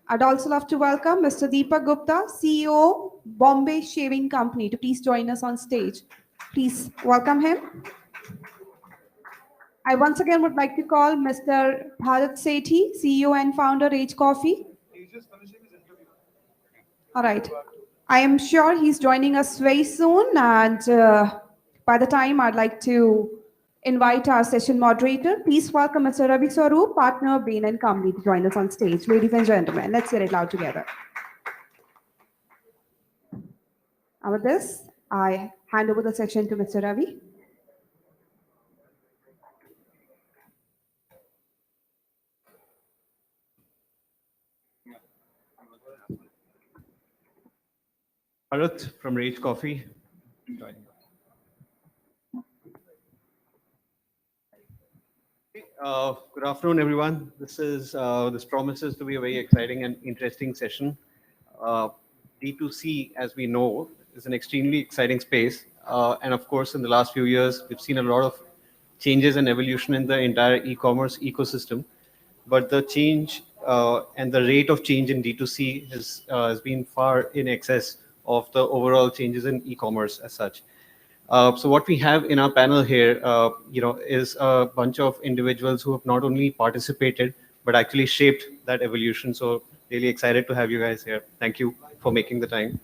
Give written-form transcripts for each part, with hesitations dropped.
I'd also love to welcome Mr. Deepak Gupta, CEO, Bombay Shaving Company, to please join us on stage. Please welcome him. I once again would like to call Mr. Bharat Sethi, CEO and founder, Age Coffee. He's just finishing his interview. All right. I am sure he's joining us very soon, and by the time I'd like to invite our session moderator, please welcome Mr. Ravi Swaroop, partner, Bain and Company, to join us on stage. Ladies and gentlemen, let's hear it loud together. And with this, I hand over the session to Mr. Ravi. Bharat from Rage Coffee. Good afternoon, everyone. This promises to be a very exciting and interesting session. D2C, as we know, is an extremely exciting space. And of course, in the last few years, we've seen a lot of changes and evolution in the entire e-commerce ecosystem. But the change and the rate of change in D2C has been far in excess of the overall changes in e-commerce as such. So what we have in our panel here, is a bunch of individuals who have not only participated, but actually shaped that evolution. So really excited to have you guys here. Thank you for making the time.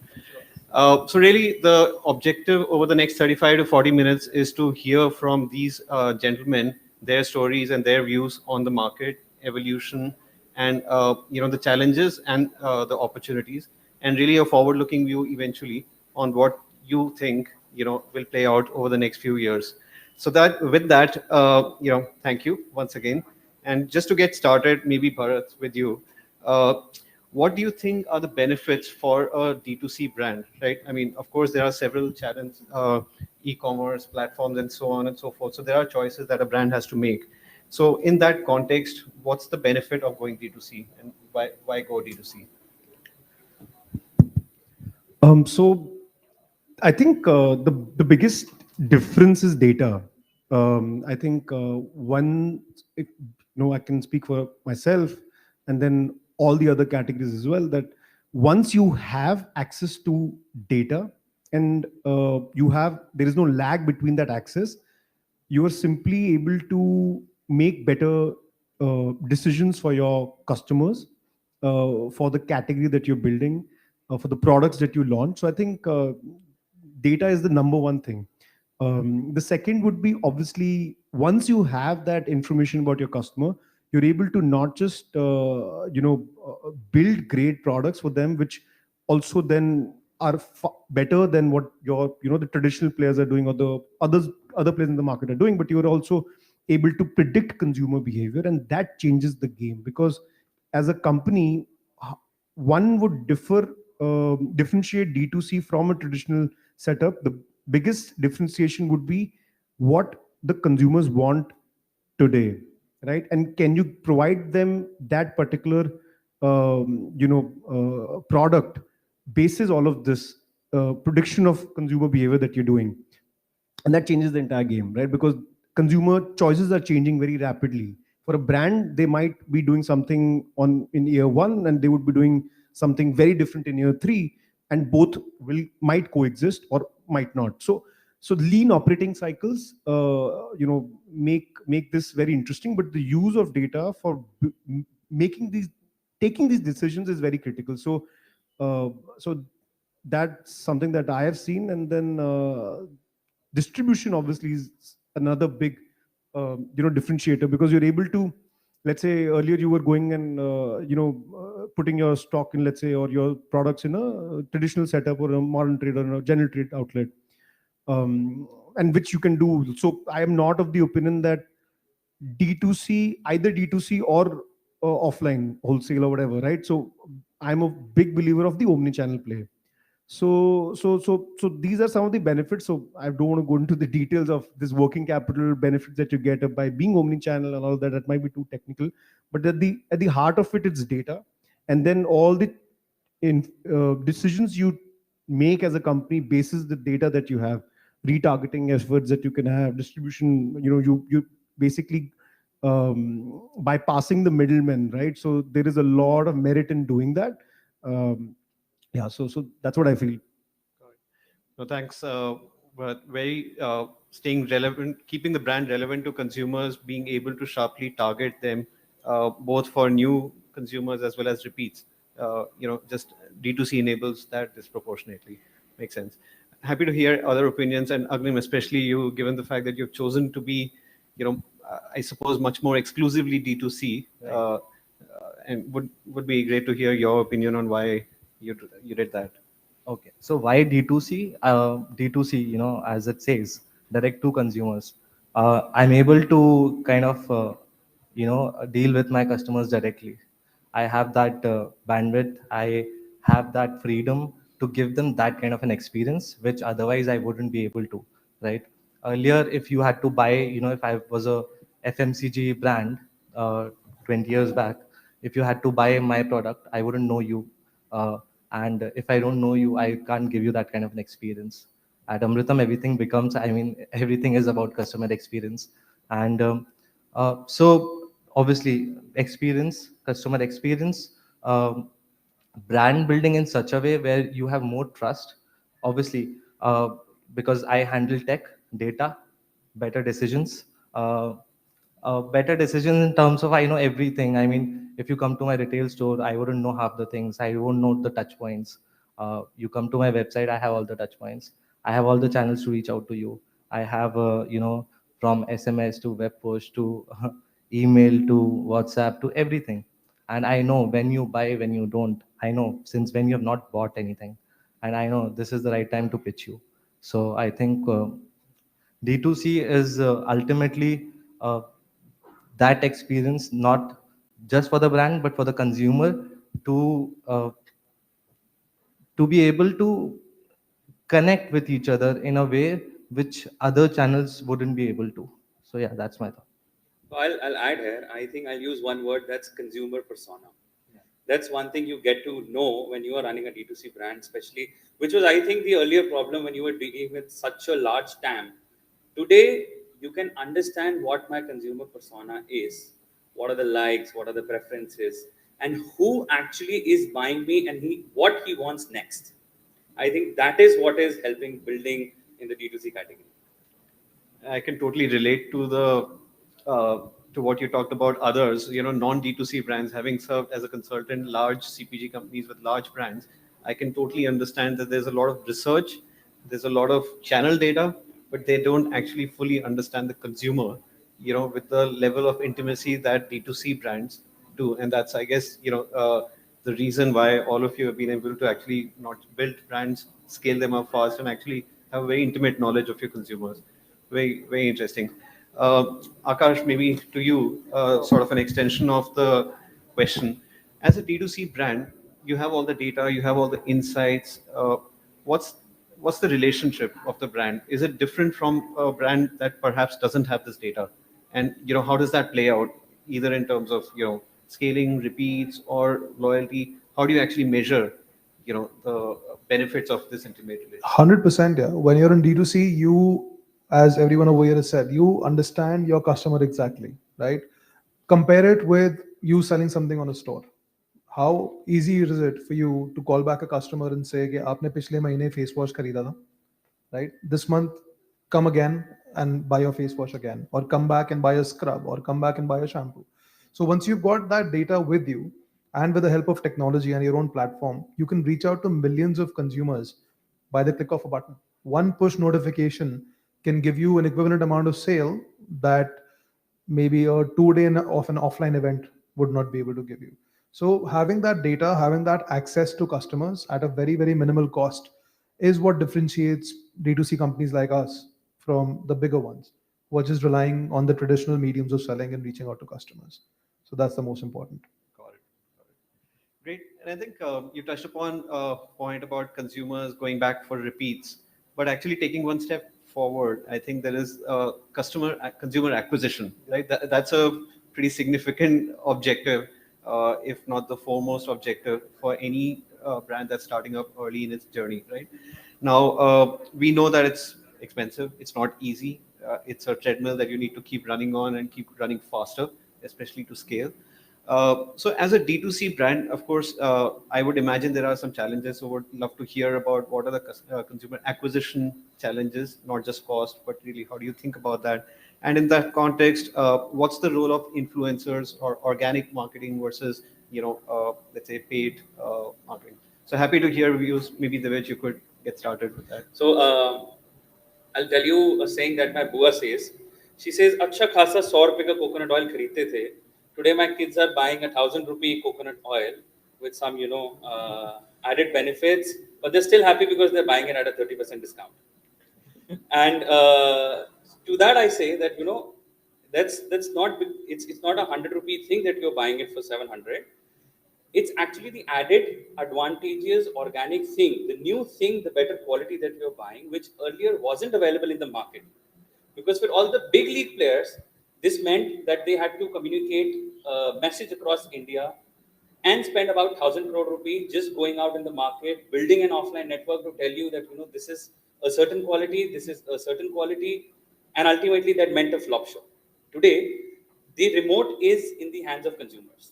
So really the objective over the next 35 to 40 minutes is to hear from these gentlemen, their stories and their views on the market, evolution, and the challenges and the opportunities, and really a forward-looking view eventually on what you think will play out over the next few years. So that with that, thank you once again. And just to get started, maybe Bharat, with you, what do you think are the benefits for a D2C brand, right? I mean, of course, there are several challenges, e-commerce platforms and so on and so forth. So there are choices that a brand has to make. So in that context, what's the benefit of going D2C, and why go D2C? So I think the biggest difference is data. I think I can speak for myself and then all the other categories as well, that once you have access to data and there is no lag between that access, you are simply able to make better decisions for your customers, for the category that you're building, for the products that you launch. So I think data is the number one thing. The second would be, obviously, once you have that information about your customer, you're able to not just build great products for them, which also then are better than what the traditional players are doing or the other players in the market are doing, but you're also able to predict consumer behavior, and that changes the game. Because as a company, one would differentiate D2C from a traditional setup. The biggest differentiation would be what the consumers want today, right? And can you provide them that particular product basis all of this prediction of consumer behavior that you're doing? And that changes the entire game, right? Because consumer choices are changing very rapidly. For a brand, they might be doing something in year one, and they would be doing something very different in year three, and both might coexist or might not. So lean operating cycles, make this very interesting. But the use of data for taking these decisions is very critical. So that's something that I have seen. And then distribution obviously is another big differentiator, because you're able to, let's say earlier you were going and putting your stock in, let's say, or your products in a traditional setup or a modern trade or a general trade outlet, and which you can do. So I am not of the opinion that either D2C or offline wholesale or whatever, right? So I'm a big believer of the omni-channel play. So these are some of the benefits. So I don't want to go into the details of this working capital benefits that you get by being omni-channel and all that. That might be too technical. But at the heart of it, it's data, and then all the decisions you make as a company bases the data that you have, retargeting efforts that you can have, distribution. You basically bypassing the middlemen, right? So there is a lot of merit in doing that. Yeah, so that's what I feel. No, thanks. But very staying relevant, keeping the brand relevant to consumers, being able to sharply target them, both for new consumers as well as repeats. Just D2C enables that disproportionately. Makes sense. Happy to hear other opinions, and Agnim, especially you, given the fact that you've chosen to be, I suppose, much more exclusively D2C. And would be great to hear your opinion on why you did that. Okay, so why D2C? D2C, as it says, direct to consumers. I'm able to kind of, deal with my customers directly. I have that bandwidth. I have that freedom to give them that kind of an experience, which otherwise I wouldn't be able to, right? Earlier, if you had to buy, if I was a FMCG brand 20 years back, if you had to buy my product, I wouldn't know you. And if I don't know you, I can't give you that kind of an experience. At Amritam, everything becomes, everything is about customer experience. And so obviously, customer experience, brand building in such a way where you have more trust. Obviously, because I handle tech, data, better decisions. Better decisions in terms of I know everything. I mean, if you come to my retail store, I wouldn't know half the things. I won't know the touch points. You come to my website, I have all the touch points. I have all the channels to reach out to you. I have, from SMS to web push to email to WhatsApp to everything. And I know when you buy, when you don't. I know since when you have not bought anything. And I know this is the right time to pitch you. So I think D2C is ultimately that experience, not just for the brand, but for the consumer to be able to connect with each other in a way which other channels wouldn't be able to. So yeah, that's my thought. So I'll add here. I think I'll use one word, that's consumer persona. That's one thing you get to know when you are running a D2C brand, especially, which was, I think, the earlier problem when you were dealing with such a large TAM. Today, you can understand what my consumer persona is, what are the likes, what are the preferences, and who actually is buying me and what he wants next. I think that is what is helping building in the D2C category. I can totally relate to the to what you talked about others, non D2C brands having served as a consultant, large CPG companies with large brands. I can totally understand that there's a lot of research, there's a lot of channel data, but they don't actually fully understand the consumer, with the level of intimacy that D2C brands do. And that's, I guess, the reason why all of you have been able to actually not build brands, scale them up fast, and actually have a very intimate knowledge of your consumers. Very, very interesting. Akash, maybe to you, sort of an extension of the question. As a D2C brand, you have all the data, you have all the insights. What's what's the relationship of the brand? Is it different from a brand that perhaps doesn't have this data? And how does that play out, either in terms of scaling, repeats, or loyalty? How do you actually measure the benefits of this intimate relationship? 100%, yeah. When you're in D2C, you, as everyone over here has said, you understand your customer exactly, right? Compare it with you selling something on a store. How easy is it for you to call back a customer and say कि आपने पिछले महीने face wash खरीदा था, right? This month, come again and buy your face wash again, or come back and buy a scrub, or come back and buy a shampoo. So once you've got that data with you, and with the help of technology and your own platform, you can reach out to millions of consumers by the click of a button. One push notification can give you an equivalent amount of sale that maybe a 2 day of an offline event would not be able to give you. So having that data, having that access to customers at a very, very minimal cost is what differentiates D2C companies like us from the bigger ones, who are just relying on the traditional mediums of selling and reaching out to customers. So that's the most important. Got it. Great. And I think you touched upon a point about consumers going back for repeats, but actually taking one step forward, I think there is consumer acquisition, right? That's a pretty significant objective, if not the foremost objective for any brand that's starting up early in its journey, right? Now, we know that it's expensive, it's not easy. it's a treadmill that you need to keep running on and keep running faster, especially to scale. So as a D2C brand, of course, I would imagine there are some challenges. So would love to hear about what are the consumer acquisition challenges, not just cost, but really how do you think about that? And in that context, what's the role of influencers or organic marketing versus, let's say paid marketing? So happy to hear views. Maybe the way you could get started with that. So I'll tell you a saying that my Bua says. She says, "अच्छा खासा 100 रुपए का coconut oil खरीदते थे. Today my kids are buying 1,000 rupee coconut oil with some, added benefits, but they're still happy because they're buying it at a 30% discount." And to that I say that that's not it's not a 100 rupee thing that you're buying it for 700. It's actually the added advantageous organic thing, the new thing, the better quality that you're buying, which earlier wasn't available in the market. Because for all the big league players, this meant that they had to communicate a message across India and spend about 1,000 crore rupees just going out in the market, building an offline network to tell you that this is a certain quality, this is a certain quality, and ultimately that meant a flop show. Today, the remote is in the hands of consumers.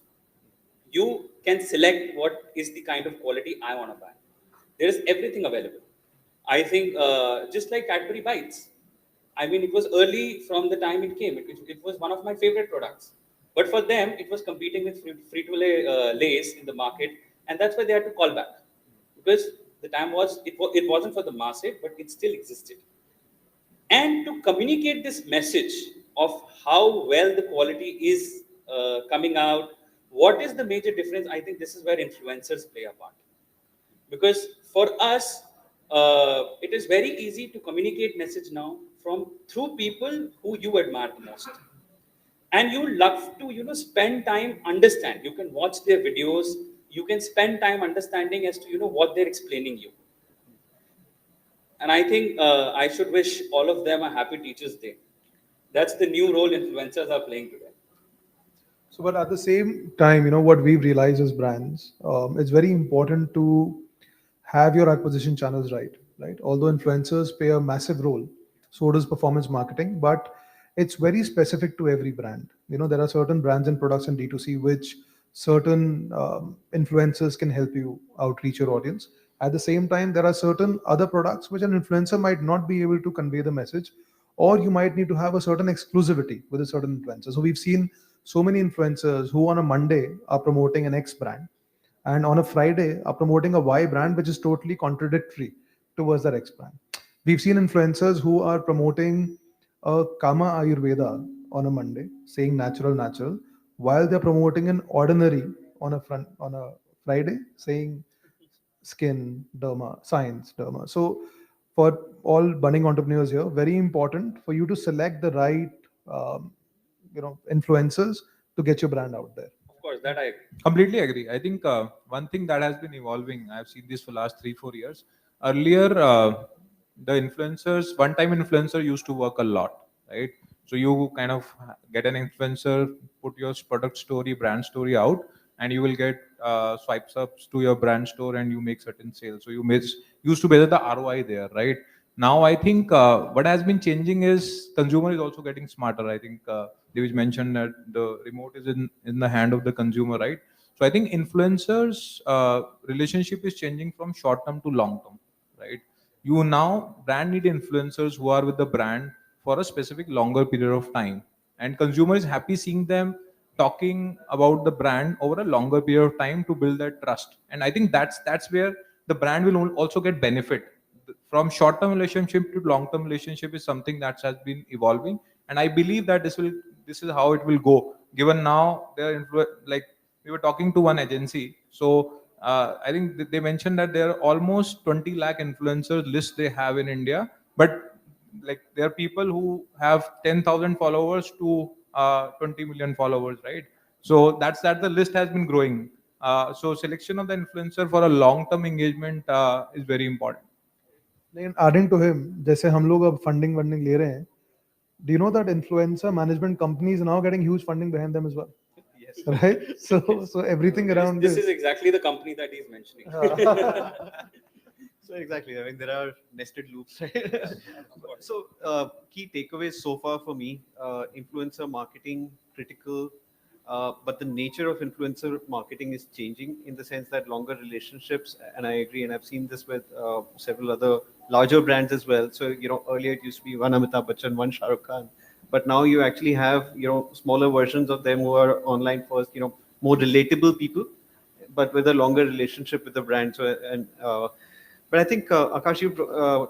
You can select what is the kind of quality I want to buy. There is everything available. I think just like Cadbury Bites. I mean, it was early from the time it came. It was one of my favorite products. But for them, it was competing with Frito-Lay Lays in the market, and that's why they had to call back. Because the time it wasn't for the market, but it still existed. And to communicate this message of how well the quality is coming out, what is the major difference? I think this is where influencers play a part. Because for us, it is very easy to communicate message now through people who you admire the most. And you love to, spend time understand. You can watch their videos. You can spend time understanding as to, what they're explaining you. And I think I should wish all of them a happy Teachers' Day. That's the new role influencers are playing today. So, but at the same time, what we've realized as brands, it's very important to have your acquisition channels right, right? Although influencers play a massive role, so does performance marketing, but it's very specific to every brand. There are certain brands and products in D2C which certain influencers can help you outreach your audience. At the same time, there are certain other products which an influencer might not be able to convey the message, or you might need to have a certain exclusivity with a certain influencer. So we've seen so many influencers who on a Monday are promoting an X brand, and on a Friday are promoting a Y brand, which is totally contradictory towards that X brand. We've seen influencers who are promoting a Kama Ayurveda on a Monday, saying natural, while they're promoting an ordinary on a Friday, saying skin, derma, science, derma. So for all budding entrepreneurs here, very important for you to select the right, influencers to get your brand out there. Of course, that I agree. Completely agree. I think one thing that has been evolving, I've seen this for last 3-4 years. Earlier, the influencers, one-time influencer used to work a lot, right? So you kind of get an influencer, put your product story, brand story out, and you will get swipes ups to your brand store, and you make certain sales. So you used to measure the ROI there, right? Now I think what has been changing is consumer is also getting smarter. I think Devish mentioned that the remote is in the hand of the consumer, right? So I think influencers relationship is changing from short term to long term, right? You now brand need influencers who are with the brand for a specific longer period of time, and consumer is happy seeing them talking about the brand over a longer period of time to build that trust. And I think that's where the brand will also get benefit from short term relationship to long term relationship is something that has been evolving, and I believe that this is how it will go, given now they're like we were talking to one agency. So I think they mentioned that there are almost 20 lakh influencers list they have in India, but like there are people who have 10,000 followers to 20 million followers, right? So that's that the list has been growing. So selection of the influencer for a long term engagement is very important. लेकिन adding to him, जैसे हम लोग अब funding ले रहे हैं, do you know that influencer management companies are now getting huge funding behind them as well? Yes. Right? So everything around this is exactly the company that he's mentioning. So exactly, I mean there are nested loops, right? Of course. So, key takeaways so far for me: influencer marketing critical, but the nature of influencer marketing is changing in the sense that longer relationships, and I agree, and I've seen this with several other larger brands as well. So, earlier it used to be one Amitabh Bachchan, one Shah Rukh Khan, but now you actually have smaller versions of them who are online first, more relatable people, but with a longer relationship with the brand. So, and but I think Akash, you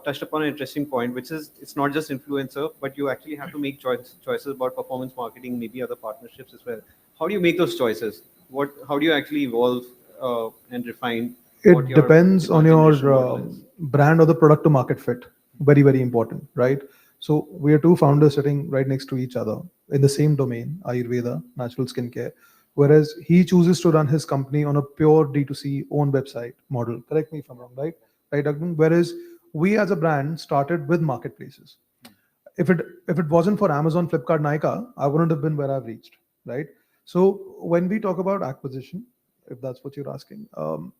touched upon an interesting point, which is it's not just influencer, but you actually have to make choices about performance marketing, maybe other partnerships as well. How do you make those choices? How do you actually evolve and refine what It your depends on demand your generation model is? brand or the product to market fit. Very, very important, right? So we are two founders sitting right next to each other in the same domain, Ayurveda, natural skincare. Whereas he chooses to run his company on a pure D2C own website model. Correct me if I'm wrong, right? Right, Agman? Whereas we as a brand started with marketplaces. If it wasn't for Amazon, Flipkart, Nykaa, I wouldn't have been where I've reached, right? So when we talk about acquisition, if that's what you're asking,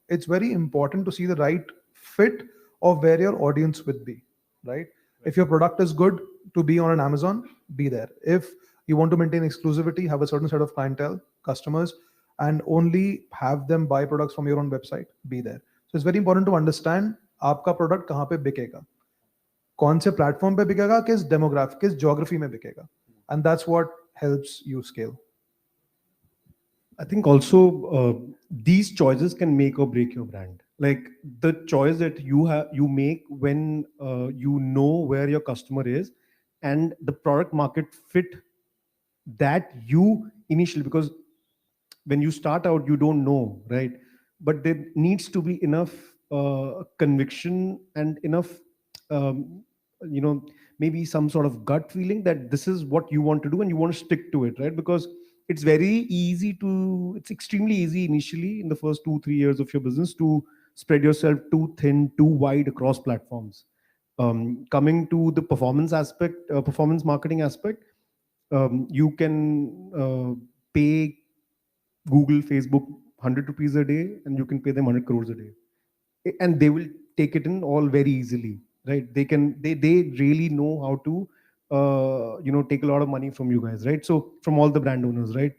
it's very important to see the right fit of where your audience would be, right? If your product is good to be on an Amazon, be there. If you want to maintain exclusivity, have a certain set of clientele, customers, and only have them buy products from your own website, be there. So it's very important to understand आपका product कहाँ पे बिकेगा, कौन से platform पे बिकेगा, किस demography, किस ज्योग्राफी में बिकेगा, and that's what helps you scale. I think also these choices can make or break your brand. Like the choice that you make when you know where your customer is and the product market fit that you initially, because when you start out you don't know, right? But there needs to be enough conviction and enough um, you know maybe some sort of gut feeling that this is what you want to do and you want to stick to it, right? Because it's extremely easy initially in the first 2 3 years of your business to spread yourself too thin, too wide across platforms. Coming to the performance aspect, performance marketing aspect, you can pay Google, Facebook 100 rupees a day, and you can pay them 100 crores a day, and they will take it in all very easily, right? They really know how to take a lot of money from you guys, right? So from all the brand owners, right?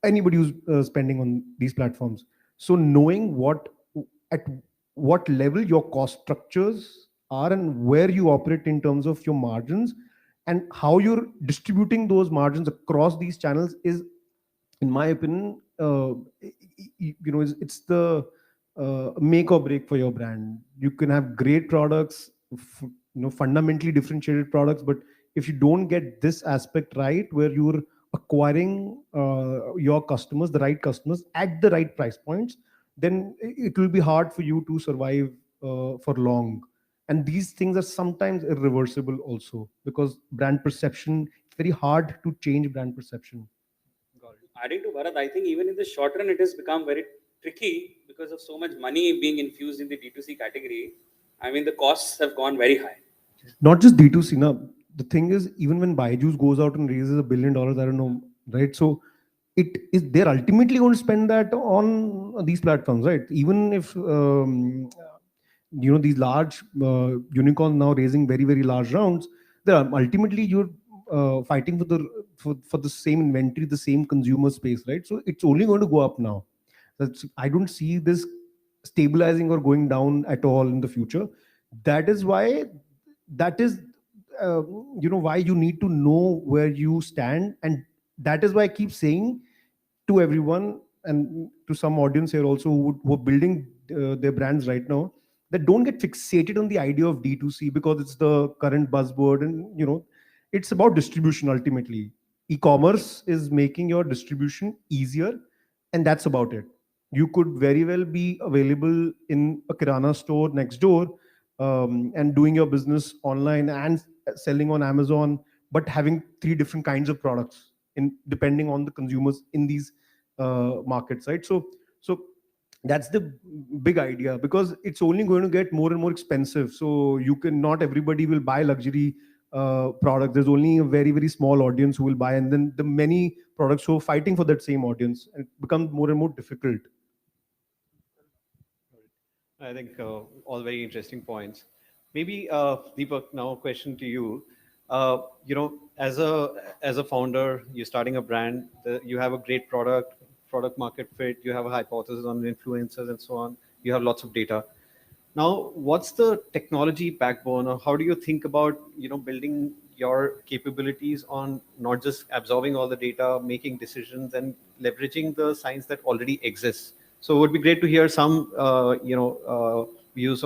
Anybody who's spending on these platforms. So knowing at what level your cost structures are and where you operate in terms of your margins and how you're distributing those margins across these channels is, in my opinion, it's the make or break for your brand. You can have great products, fundamentally differentiated products, but if you don't get this aspect right, where you're acquiring your customers, the right customers at the right price points, then it will be hard for you to survive for long. And these things are sometimes irreversible also, because brand perception, it's very hard to change brand perception. Adding to Bharat, I think even in the short run, it has become very tricky because of so much money being infused in the D2C category. I mean, the costs have gone very high. Not just D2C. Now, the thing is, even when Byju's goes out and raises $1 billion, I don't know, right? So they're ultimately going to spend that on these platforms, right? Even if these large unicorns now raising very very large rounds, ultimately you're fighting for the same inventory, the same consumer space, right? So it's only going to go up now. I don't see this stabilizing or going down at all in the future. That is why that is why you need to know where you stand, and that is why I keep saying to everyone and to some audience here also who are building their brands right now, that don't get fixated on the idea of D2C because it's the current buzzword, and it's about distribution. Ultimately, e-commerce is making your distribution easier, and that's about it. You could very well be available in a kirana store next door, and doing your business online and selling on Amazon, but having three different kinds of products in depending on the consumers in these markets, right? So that's the big idea, because it's only going to get more and more expensive. So not everybody will buy luxury products. There's only a very very small audience who will buy, and then the many products who are fighting for that same audience, and it becomes more and more difficult. I think all very interesting points. Maybe Deepak, now a question to you. As a founder, you're starting a brand, you have a great product market fit, you have a hypothesis on influencers and so on, you have lots of data. Now, what's the technology backbone, or how do you think about building your capabilities on not just absorbing all the data, making decisions, and leveraging the science that already exists? So, it would be great to hear some views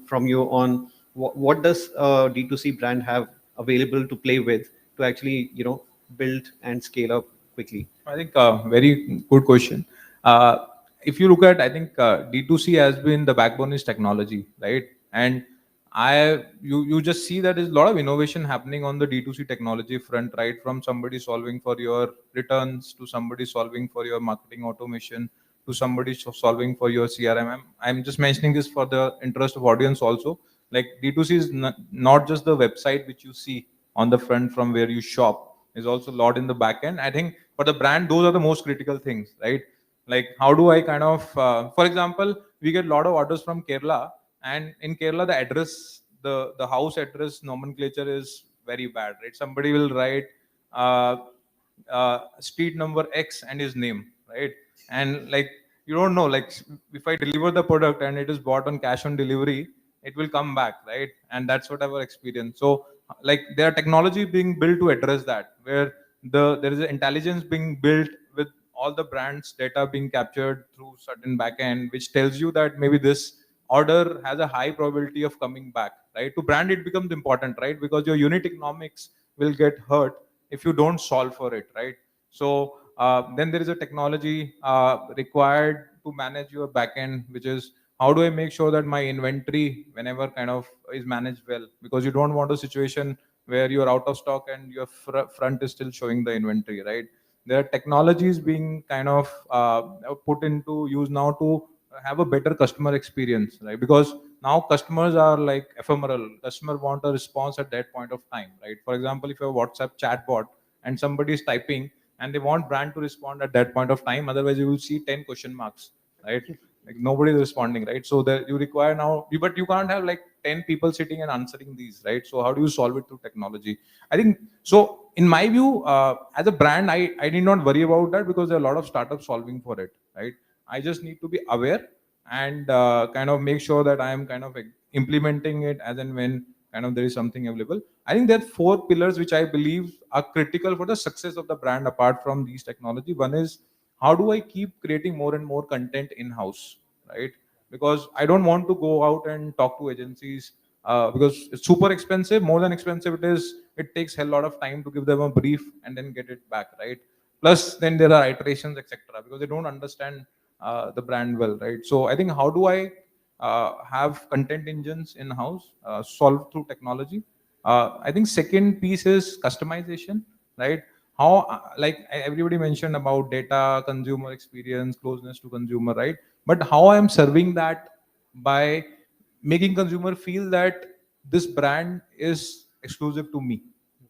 from you on what does a D2C brand have available to play with to actually build and scale up quickly. I think very good question. Uh, if you look at, I think D2C has been the backbone is technology, right? And you just see that there's a lot of innovation happening on the D2C technology front, right? From somebody solving for your returns to somebody solving for your marketing automation to somebody solving for your CRM. I'm just mentioning this for the interest of audience also. Like D2C is not just the website which you see on the front from where you shop. Is also a lot in the back end. I think for the brand, those are the most critical things, right? Like how do I kind of, for example, we get a lot of orders from Kerala, and in Kerala the address, the house address nomenclature is very bad, right? Somebody will write uh, street number X and his name, right? And like you don't know, like if I deliver the product and it is bought on cash on delivery, it will come back, right? And that's what our experience. So like there are technology being built to address that, where there is an intelligence being built with all the brands data being captured through certain backend, which tells you that maybe this order has a high probability of coming back, right? To brand it becomes important, right? Because your unit economics will get hurt if you don't solve for it, right? So then there is a technology required to manage your backend, which is how do I make sure that my inventory whenever kind of is managed well, because you don't want a situation where you're out of stock and your front is still showing the inventory, right? There are technologies being kind of put into use now to have a better customer experience, right? Because now customers are like ephemeral. Customer want a response at that point of time, right? For example, if you have a WhatsApp chatbot and somebody is typing and they want brand to respond at that point of time, otherwise you will see 10 question marks, right? Like nobody is responding, right? So that you require now, but you can't have like 10 people sitting and answering these, right? So how do you solve it through technology? I think so. In my view, as a brand, I need not worry about that because there are a lot of startups solving for it, right? I just need to be aware and kind of make sure that I am kind of implementing it as and when kind of there is something available. I think there are four pillars which I believe are critical for the success of the brand apart from these technology. One is how do I keep creating more and more content in house, right? Because I don't want to go out and talk to agencies because it's super expensive. More than expensive it is, it takes a lot of time to give them a brief and then get it back, right? Plus then there are iterations, etc., because they don't understand the brand well, right? So I think how do I have content engines in house solved through technology? I think second piece is customization, right? How like everybody mentioned about data, consumer experience, closeness to consumer, right? But how I am serving that by making consumer feel that this brand is exclusive to me,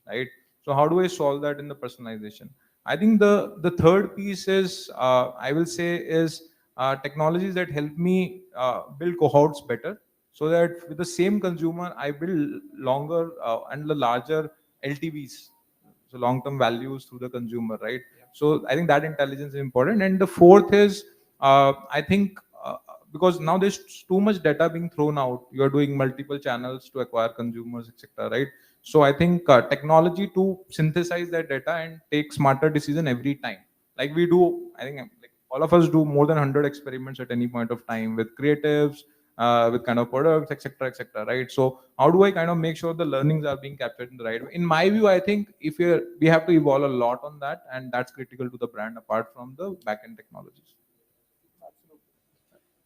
right? So how do I solve that in the personalization? I think the third piece is I will say is technologies that help me build cohorts better, so that with the same consumer I build longer and the larger LTVs, so long-term values through the consumer, right? So I think that intelligence is important. And the fourth is I think because now there's too much data being thrown out, you are doing multiple channels to acquire consumers, etc., right? So I think technology to synthesize that data and take smarter decision every time, like we do. I think like all of us do more than 100 experiments at any point of time with creatives, with kind of products, etc., etc., right? So how do I kind of make sure the learnings are being captured in the right way? In my view, I think if we have to evolve a lot on that, and that's critical to the brand apart from the back-end technologies.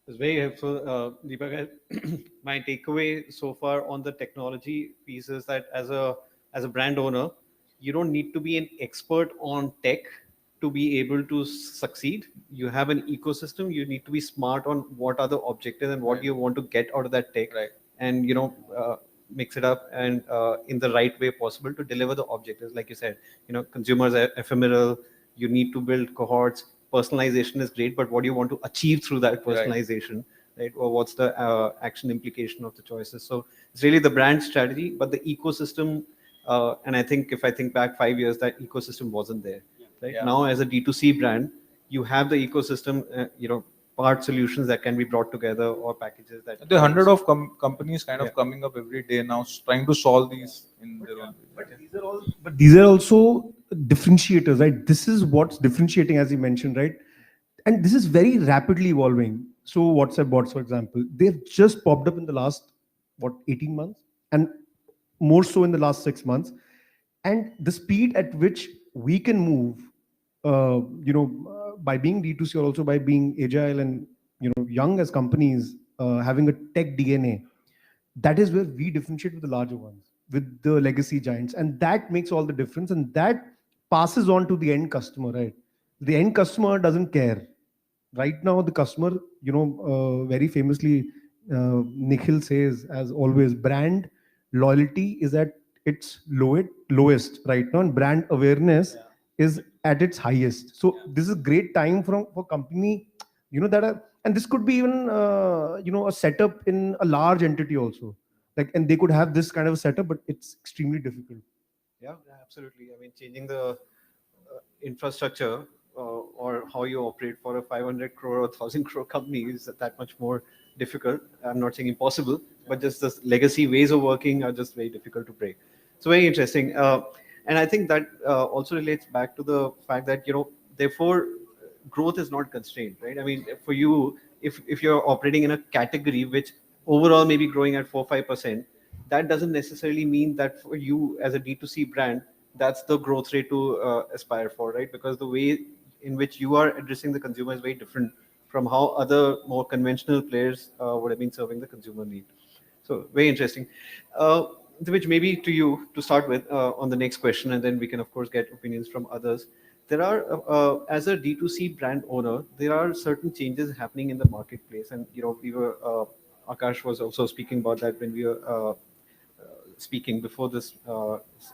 It's very helpful, Deepak. My takeaway so far on the technology piece is that as a brand owner, you don't need to be an expert on tech to be able to succeed. You have an ecosystem. You need to be smart on what are the objectives and what you want to get out of that tech, Right. and mix it up and in the right way possible to deliver the objectives. Like you said, consumers are ephemeral. You need to build cohorts. Personalization is great, but what do you want to achieve through that personalization, right? Or what's the action implication of the choices? So it's really the brand strategy, but the ecosystem And I think if I think back 5 years, that ecosystem wasn't there. Right Yeah. now, as a D2C brand, you have the ecosystem, part solutions that can be brought together or packages that. There are hundred of companies kind of Yeah. coming up every day now, trying to solve these in their own way. But these are also differentiators, right? This is what's differentiating, as you mentioned, right? And this is very rapidly evolving. So WhatsApp bots, for example, they've just popped up in the last 18 months, and more so in the last 6 months. And the speed at which we can move, by being D2C or also by being agile and young as companies, having a tech DNA, that is where we differentiate with the larger ones, with the legacy giants, and that makes all the difference, and that passes on to the end customer, right? The end customer doesn't care. Right now, the customer, very famously, Nikhil says, as always, brand loyalty is at its lowest right now, and brand awareness is at its highest. So this is a great time for company, that are, and this could be even a setup in a large entity also, like, and they could have this kind of a setup, but it's extremely difficult. Yeah, absolutely. I mean, changing the infrastructure or how you operate for a 500 crore or 1,000 crore company is that much more difficult. I'm not saying impossible, but just the legacy ways of working are just very difficult to break. So very interesting. And I think that also relates back to the fact that, therefore, growth is not constrained, right? I mean, for you, if you're operating in a category which overall may be growing at 4-5%, that doesn't necessarily mean that for you as a D2C brand, that's the growth rate to aspire for, right? Because the way in which you are addressing the consumer is very different from how other more conventional players would have been serving the consumer need. So very interesting. Which maybe to you to start with on the next question, and then we can of course get opinions from others. There are, as a D2C brand owner, there are certain changes happening in the marketplace, and we were Akash was also speaking about that when we were speaking before this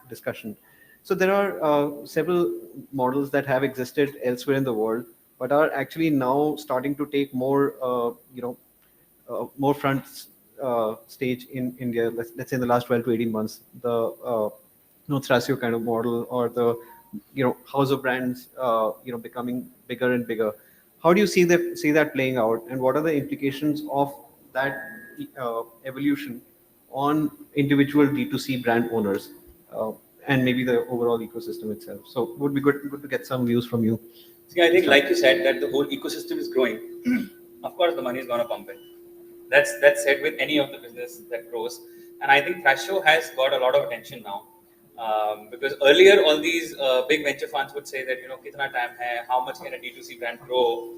discussion. So there are several models that have existed elsewhere in the world, but are actually now starting to take more, more front stage in India. Let's say in the last 12 to 18 months, the Thrasio kind of model, or the house of brands, becoming bigger and bigger. How do you see that playing out, and what are the implications of that evolution on individual D2C brand owners, and maybe the overall ecosystem itself? So would be good to get some views from you. See, I think, like you said, that the whole ecosystem is growing. Of course, the money is going to pump in. That's said with any of the business that grows. And I think Thrasio has got a lot of attention now. Because earlier, all these big venture funds would say that, kitna time hai, how much can a D2C brand grow?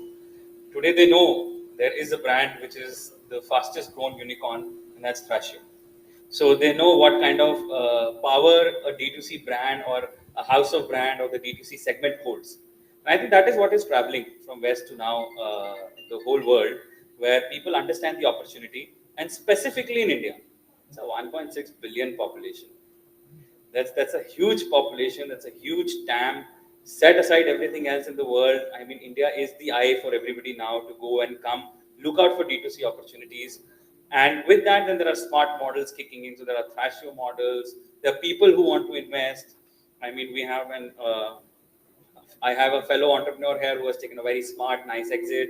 Today, they know there is a brand which is the fastest grown unicorn, and that's Thrasio. So they know what kind of power a D2C brand or a house of brand or the D2C segment holds. And I think that is what is traveling from West to now the whole world, where people understand the opportunity, and specifically in India. It's a 1.6 billion population. That's a huge population. That's a huge TAM. Set aside everything else in the world. I mean, India is the eye for everybody now to go and come look out for D2C opportunities. And with that, then there are smart models kicking in. So there are Thrasio models. There are people who want to invest. I mean, we have I have a fellow entrepreneur here who has taken a very smart, nice exit.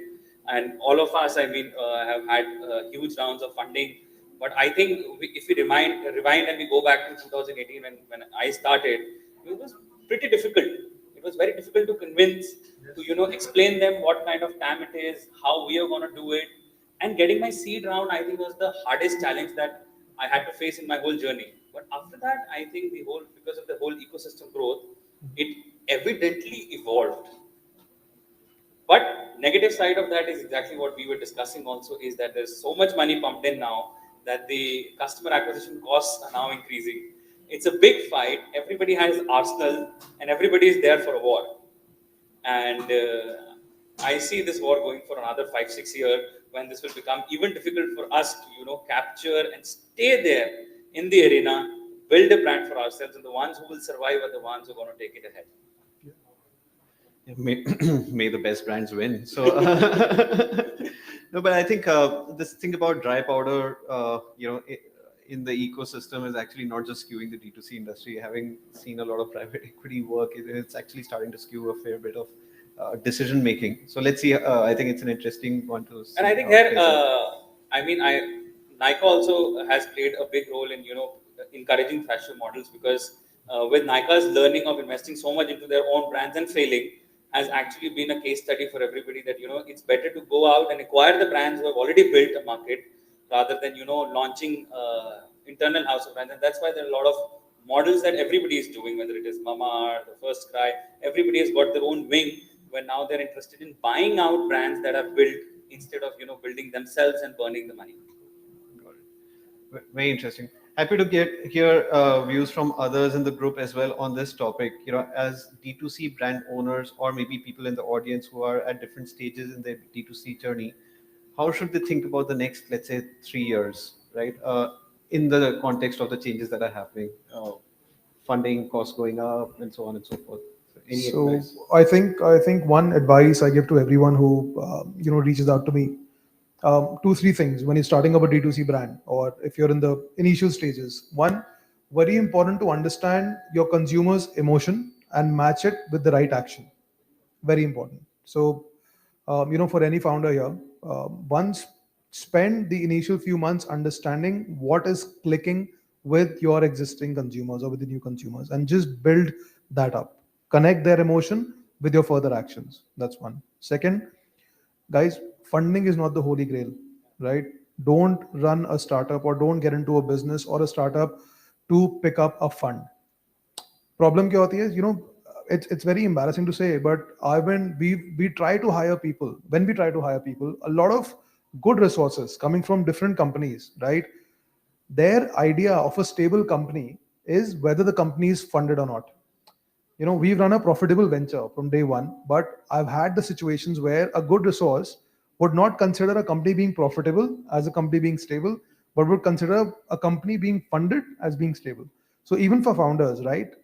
And all of us, have had huge rounds of funding. But I think if we rewind and we go back to 2018 when I started, it was pretty difficult. It was very difficult to convince, to explain them what kind of TAM it is, how we are going to do it. And getting my seed round, I think, was the hardest challenge that I had to face in my whole journey. But after that, I think because of the whole ecosystem growth, it evidently evolved. But negative side of that is exactly what we were discussing also, is that there's so much money pumped in now that the customer acquisition costs are now increasing. It's a big fight. Everybody has arsenal and everybody is there for a war. And I see this war going for another 5-6 years, when this will become even difficult for us to capture and stay there in the arena, build a brand for ourselves, and the ones who will survive are the ones who are going to take it ahead. May the best brands win. So no, but I think this thing about dry powder, in the ecosystem is actually not just skewing the D2C industry. Having seen a lot of private equity work, it's actually starting to skew a fair bit of decision making. So let's see. I think it's an interesting one to see. And I think how it here, plays out. Nike also has played a big role in encouraging fashion models, because with Nike's learning of investing so much into their own brands and failing has actually been a case study for everybody, that it's better to go out and acquire the brands who have already built a market, rather than launching internal house of brands. And that's why there are a lot of models that everybody is doing, whether it is Mama, the First Cry. Everybody has got their own wing, where now they're interested in buying out brands that are built, instead of building themselves and burning the money. Got it. Very interesting. Happy to hear views from others in the group as well on this topic. As D2C brand owners, or maybe people in the audience who are at different stages in their D2C journey, how should they think about the next, let's say, 3 years, right? In the context of the changes that are happening, funding costs going up, and so on and so forth. So any So advice? I think one advice I give to everyone who reaches out to me, two three things when you're starting up a D2C brand, or if you're in the initial stages. One, very important to understand your consumer's emotion and match it with the right action. Very important. So for any founder here, once spend the initial few months understanding what is clicking with your existing consumers or with the new consumers, and just build that up. Connect their emotion with your further actions. That's one. Second, guys, funding is not the holy grail, right? Don't run a startup or don't get into a business or a startup to pick up a fund. Problem क्या होती है, it's very embarrassing to say, but we try to hire people. When we try to hire people, a lot of good resources coming from different companies, right? Their idea of a stable company is whether the company is funded or not. We've run a profitable venture from day one, but I've had the situations where a good resource would not consider a company being profitable as a company being stable, but would consider a company being funded as being stable. So even for founders, right,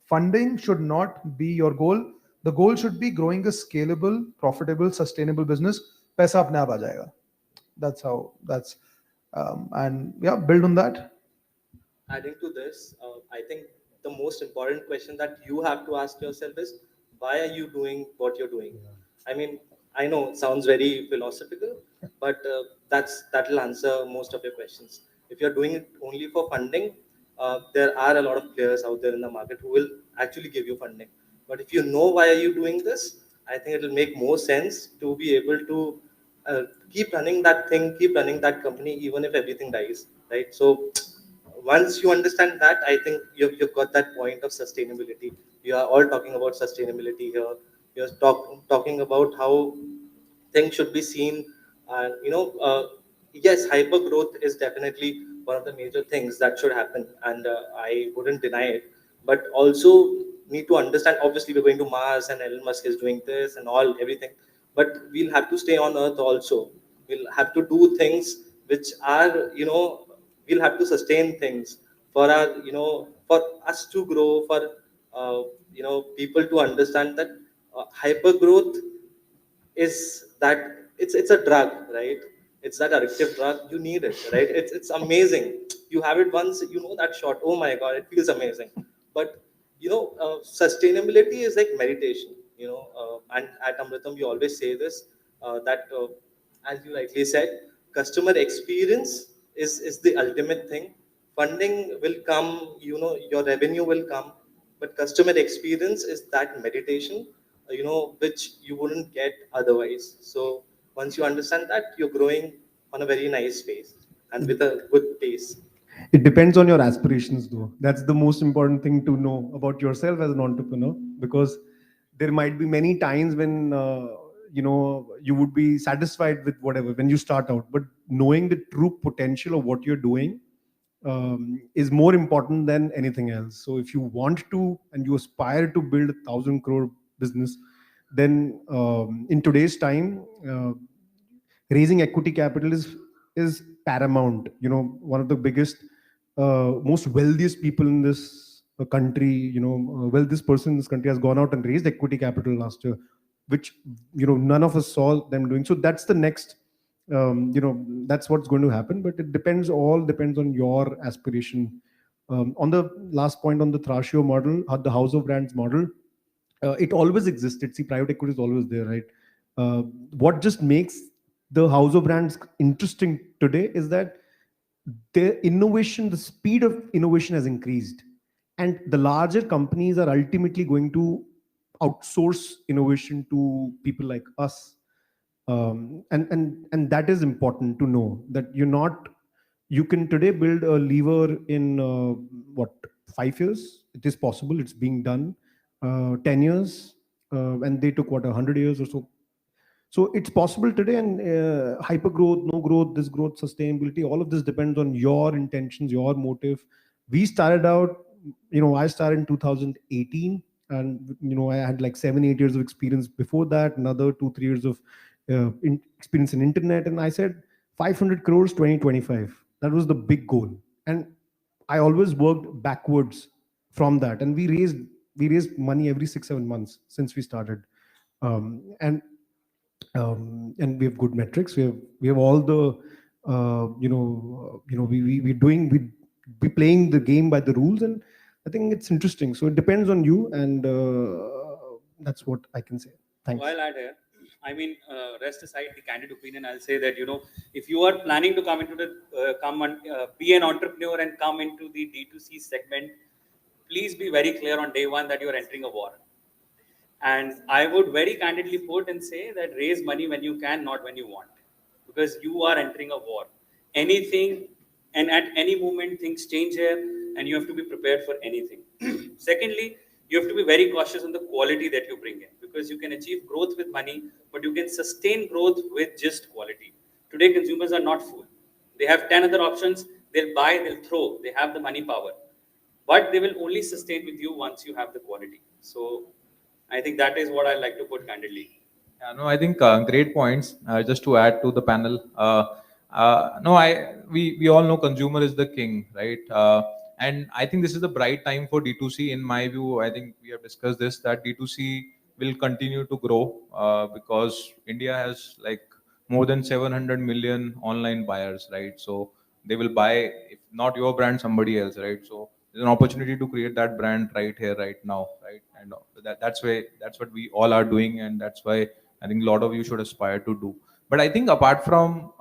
funding should not be your goal. The goal should be growing a scalable, profitable, sustainable business. Paisa apne aap aa jayega. And yeah, build on that. Adding to this, I think the most important question that you have to ask yourself is, why are you doing what you're doing? I mean, I know it sounds very philosophical, but that'll answer most of your questions. If you're doing it only for funding, there are a lot of players out there in the market who will actually give you funding. But if you know why are you doing this, I think it'll make more sense to be able to keep running that thing, keep running that company, even if everything dies, right? So once you understand that, I think you've got that point of sustainability. You are all talking about sustainability here. You're talking about how things should be seen. And yes, hyper growth is definitely one of the major things that should happen, and I wouldn't deny it. But also need to understand. Obviously, we're going to Mars, and Elon Musk is doing this and all everything. But we'll have to stay on Earth also. We'll have to do things which are we'll have to sustain things for our for us to grow, for people to understand that hyper growth is that it's a drug, right? It's that addictive drug. You need it, right? It's amazing. You have it once, that shot, oh my god, it feels amazing. But sustainability is like meditation, and at Amritam we always say this, that as you rightly said, customer experience is the ultimate thing. Funding will come, your revenue will come, but customer experience is that meditation, which you wouldn't get otherwise. So once you understand that, you're growing on a very nice pace and with a good pace. It depends on your aspirations, though. That's the most important thing to know about yourself as an entrepreneur, because there might be many times when you would be satisfied with whatever when you start out, but knowing the true potential of what you're doing is more important than anything else. So if you want to and you aspire to build 1,000 crore business, then in today's time, raising equity capital is paramount. One of the biggest, most wealthiest people in this country, wealthiest person in this country has gone out and raised equity capital last year, which none of us saw them doing. So that's the next that's what's going to happen. But it all depends on your aspiration. On the last point on the Thrashio model, the house of brands model, it always existed. See, private equity is always there, right? Uh, what just makes the house of brands interesting today is that the speed of innovation has increased, and the larger companies are ultimately going to outsource innovation to people like us. And that is important to know, that you can today build a lever in what, 5 years. It is possible, it's being done. 10 years, and they took what, 100 years or so. So it's possible today. And hyper growth, no growth, this growth, sustainability, all of this depends on your intentions, your motive. We started out, I started in 2018, and I had like 7 8 years of experience before that, another 2 3 years of experience in internet. And I said 500 crores 2025, that was the big goal. And I always worked backwards from that, and we raised money every 6 7 months since we started. And we have good metrics. We have all the we playing the game by the rules, and I think it's interesting. So it depends on you, and that's what I can say. Thanks. While at here, I mean, rest aside the candid opinion, I'll say that, if you are planning to come into be an entrepreneur and come into the D2C segment, please be very clear on day one that you are entering a war. And I would very candidly put and say that raise money when you can, not when you want, because you are entering a war. Anything and at any moment things change here, and you have to be prepared for anything. Secondly, you have to be very cautious on the quality that you bring in, because you can achieve growth with money, but you can sustain growth with just quality. Today, consumers are not fooled. They have 10 other options. They'll buy, they'll throw. They have the money power, but they will only sustain with you once you have the quality. So I think that is what I like to put candidly. Yeah, no, I think great points. Just to add to the panel, no, we all know consumer is the king, right? And I think this is the bright time for D2C. In my view, I think we have discussed this, that D2C will continue to grow because India has like more than 700 million online buyers, right? So they will buy, if not your brand, somebody else, right? So there's an opportunity to create that brand right here, right now, right? And that's what we all are doing, and that's why I think a lot of you should aspire to do. But I think apart from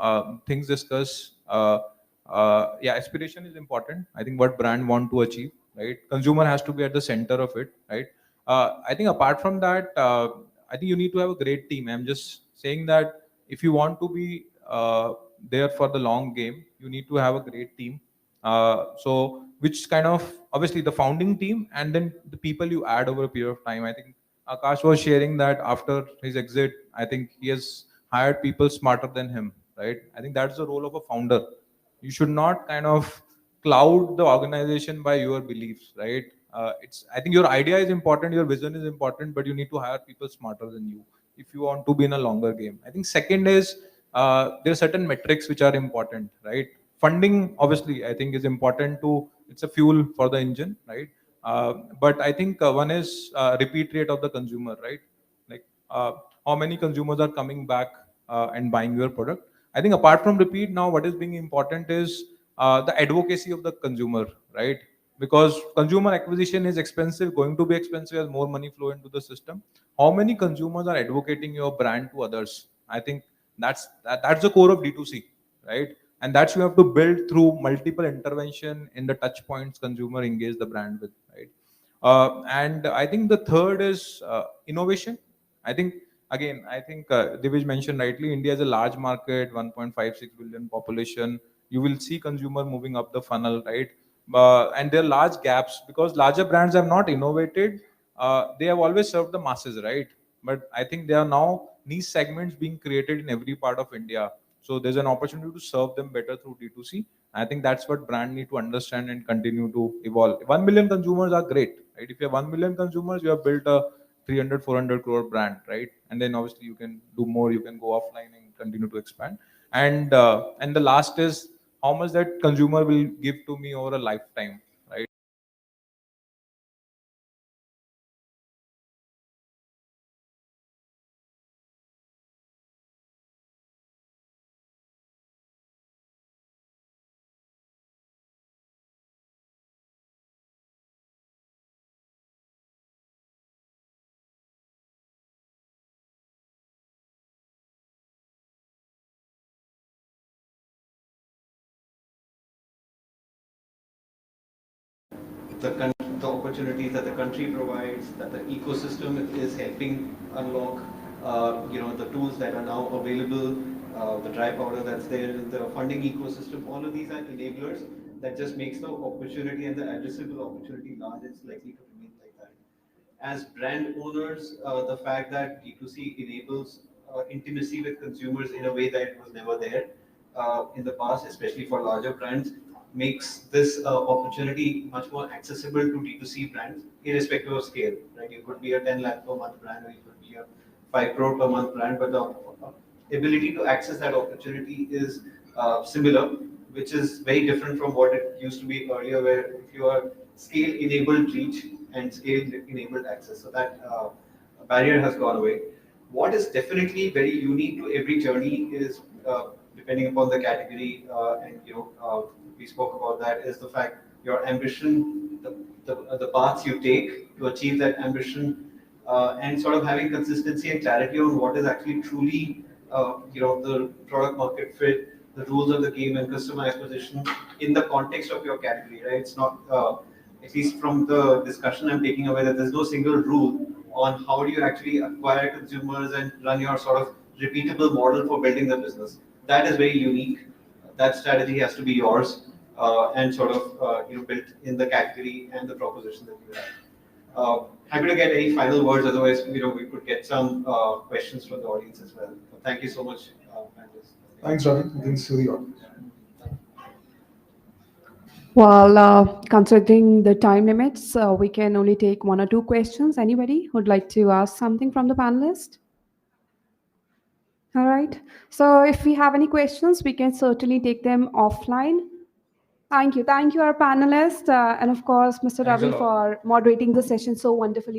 things discussed, yeah, aspiration is important. I think what brand want to achieve, right? Consumer has to be at the center of it, right? I think apart from that, I think you need to have a great team. I'm just saying that if you want to be there for the long game, you need to have a great team. So which kind of, obviously the founding team and then the people you add over a period of time. I think Akash was sharing that after his exit, I think he has hired people smarter than him, right? I think that's the role of a founder. You should not kind of cloud the organization by your beliefs, right? I think your idea is important, your vision is important, but you need to hire people smarter than you if you want to be in a longer game. I think second is there are certain metrics which are important, right? Funding, obviously, I think is important to, it's a fuel for the engine, right? But I think one is repeat rate of the consumer, right? Like how many consumers are coming back and buying your product. I think apart from repeat, now what is being important is the advocacy of the consumer, right? Because consumer acquisition is expensive, going to be expensive as more money flow into the system. How many consumers are advocating your brand to others? I think that's the core of D2C, right? And that you have to build through multiple intervention in the touch points consumer engage the brand with, right? And I think the third is innovation. I think, again, I think Divij mentioned rightly, India is a large market, 1.56 billion population. You will see consumer moving up the funnel, right? And there are large gaps because larger brands have not innovated. They have always served the masses, right? But I think there are now niche segments being created in every part of India. So there's an opportunity to serve them better through D2C. I think that's what brand need to understand and continue to evolve. 1 million consumers are great, right? If you have 1 million consumers, you have built a 300, 400 crore brand, right? And then obviously you can do more, you can go offline and continue to expand. And the last is how much that consumer will give to me over a lifetime, right? the opportunities that the country provides, that the ecosystem is helping unlock, the tools that are now available, the dry powder that's there, the funding ecosystem, all of these are enablers that just makes the opportunity and the addressable opportunity large. It's likely to remain like that. As brand owners, the fact that D2C enables intimacy with consumers in a way that was never there in the past, especially for larger brands, makes this opportunity much more accessible to D2C brands, irrespective of scale. Right? You could be a 10 lakh per month brand, or you could be a 5 crore per month brand, but the ability to access that opportunity is similar, which is very different from what it used to be earlier, where if you are scale-enabled reach and scale-enabled access, so that barrier has gone away. What is definitely very unique to every journey is, depending upon the category, and we spoke about that, is the fact your ambition, the paths you take to achieve that ambition, and sort of having consistency and clarity on what is actually truly, the product market fit, the rules of the game, and customer acquisition in the context of your category, right? It's not, at least from the discussion I'm taking away, that there's no single rule on how do you actually acquire consumers and run your sort of repeatable model for building the business. That is very unique. That strategy has to be yours, and sort of built in the category and the proposition that you have. Happy to get any final words. Otherwise, we could get some questions from the audience as well. Thank you so much, panelists. Thanks, Ravi. Thanks to the audience. Well, considering the time limits, we can only take one or two questions. Anybody would like to ask something from the panelists? All right. So if we have any questions, we can certainly take them offline. Thank you. Thank you, our panelists. And of course, Mr. Thanks a Ravi, lot. for moderating the session so wonderfully.